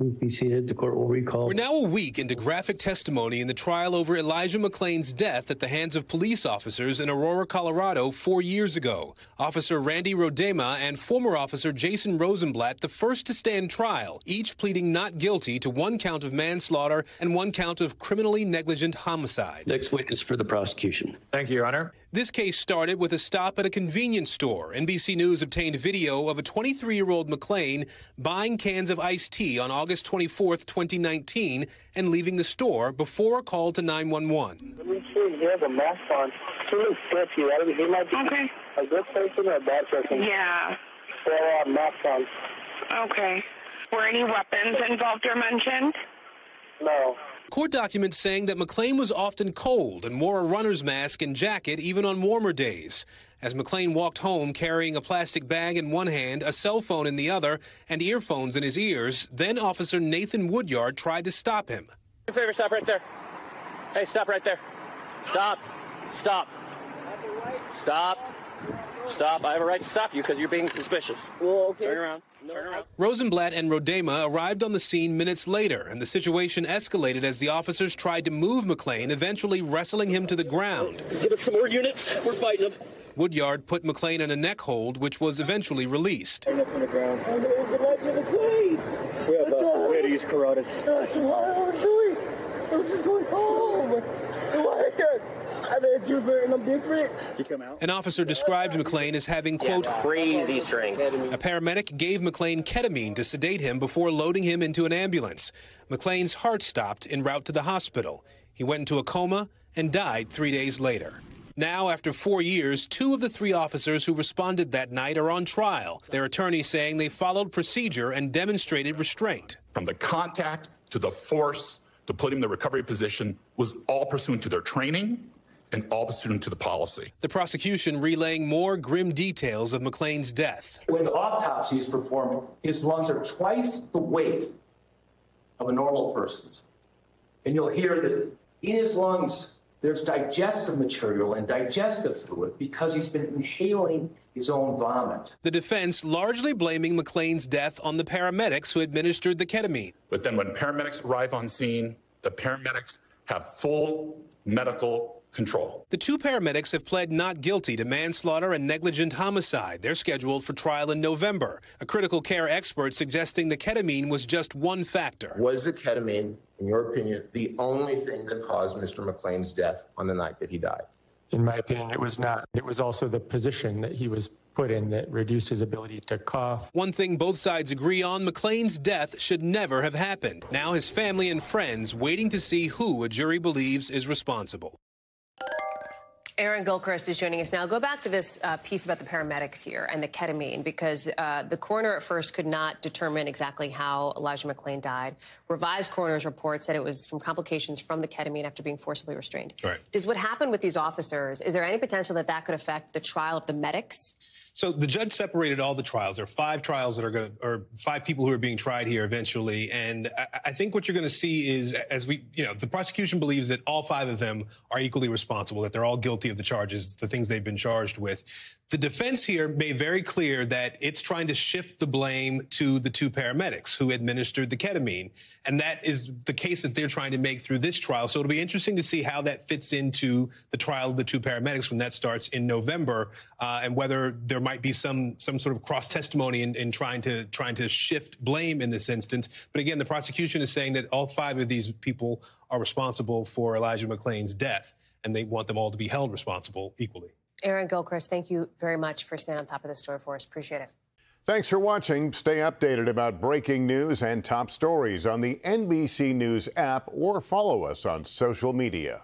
Please be seated. The court will recall. We're now a week into graphic testimony in the trial over Elijah McClain's death at the hands of police officers in Aurora, Colorado 4 years ago. Officer Randy Rodema and former officer Jason Rosenblatt, the first to stand trial, each pleading not guilty to 1 count of manslaughter and 1 count of criminally negligent homicide. Next witness for the prosecution. Thank you, Your Honor. This case started with a stop at a convenience store. NBC News obtained video of a 23-year-old McClain buying cans of iced tea on August 24, 2019, and leaving the store before a call to 911. Let me see, he has a mask on. He looks sketchy. He might be a good person or a bad person. Yeah. So, mask on. Okay. Were any weapons involved or mentioned? No. Court documents saying that McClain was often cold and wore a runner's mask and jacket even on warmer days. As McClain walked home carrying a plastic bag in one hand, a cell phone in the other, and earphones in his ears, then Officer Nathan Woodyard tried to stop him. Do me a favor, stop right there. Hey, stop right there. Stop. Stop. Stop. Stop. I have a right to stop you because you're being suspicious. Well, okay. Turn around. Turn around. Rosenblatt and Rodema arrived on the scene minutes later, and the situation escalated as the officers tried to move McClain, eventually wrestling him to the ground. Give us some more units. We're fighting them. Woodyard put McClain in a neck hold, which was eventually released. On the ground. Oh, no, it was Elijah McClain. We had to use carotid. That's what I was doing. I was just going home. I'm an introvert and I'm different. You come out. An officer described McClain as having, quote, crazy strength. A paramedic gave McClain ketamine to sedate him before loading him into an ambulance. McClain's heart stopped en route to the hospital. He went into a coma and died 3 days later. Now, after 4 years, 2 of the 3 officers who responded that night are on trial, their attorneys saying they followed procedure and demonstrated restraint. From the contact to the force to put him in the recovery position was all pursuant to their training and all pursuant to the policy. The prosecution relaying more grim details of McClain's death. When the autopsy is performed, his lungs are twice the weight of a normal person's. And you'll hear that in his lungs, there's digestive material and digestive fluid because he's been inhaling his own vomit. The defense largely blaming McClain's death on the paramedics who administered the ketamine. But then when paramedics arrive on scene, the paramedics have full medical control. The 2 paramedics have pled not guilty to manslaughter and negligent homicide. They're scheduled for trial in November. A critical care expert suggesting the ketamine was just one factor. Was the ketamine, in your opinion, the only thing that caused Mr. McClain's death on the night that he died? In my opinion, it was not. It was also the position that he was put in that reduced his ability to cough. One thing both sides agree on, McClain's death should never have happened. Now his family and friends waiting to see who a jury believes is responsible. Aaron Gilchrist is joining us now. Go back to this piece about the paramedics here and the ketamine, because the coroner at first could not determine exactly how Elijah McClain died. Revised coroner's report said it was from complications from the ketamine after being forcibly restrained. Right. Does what happened with these officers, is there any potential that that could affect the trial of the medics? So the judge separated all the trials. There are 5 trials that are going to, or 5 people who are being tried here eventually. And I think what you're going to see is, as we, the prosecution believes that all 5 of them are equally responsible, that they're all guilty of the charges, the things they've been charged with. The defense here made very clear that it's trying to shift the blame to the 2 paramedics who administered the ketamine. And that is the case that they're trying to make through this trial. So it'll be interesting to see how that fits into the trial of the 2 paramedics when that starts in November, and whether there might be some sort of cross testimony in trying to shift blame in this instance. But again, the prosecution is saying that all 5 of these people are responsible for Elijah McClain's death, and they want them all to be held responsible equally. Aaron Gilchrist, thank you very much for staying on top of this story for us. Appreciate it. Thanks for watching. Stay updated about breaking news and top stories on the NBC News app or follow us on social media.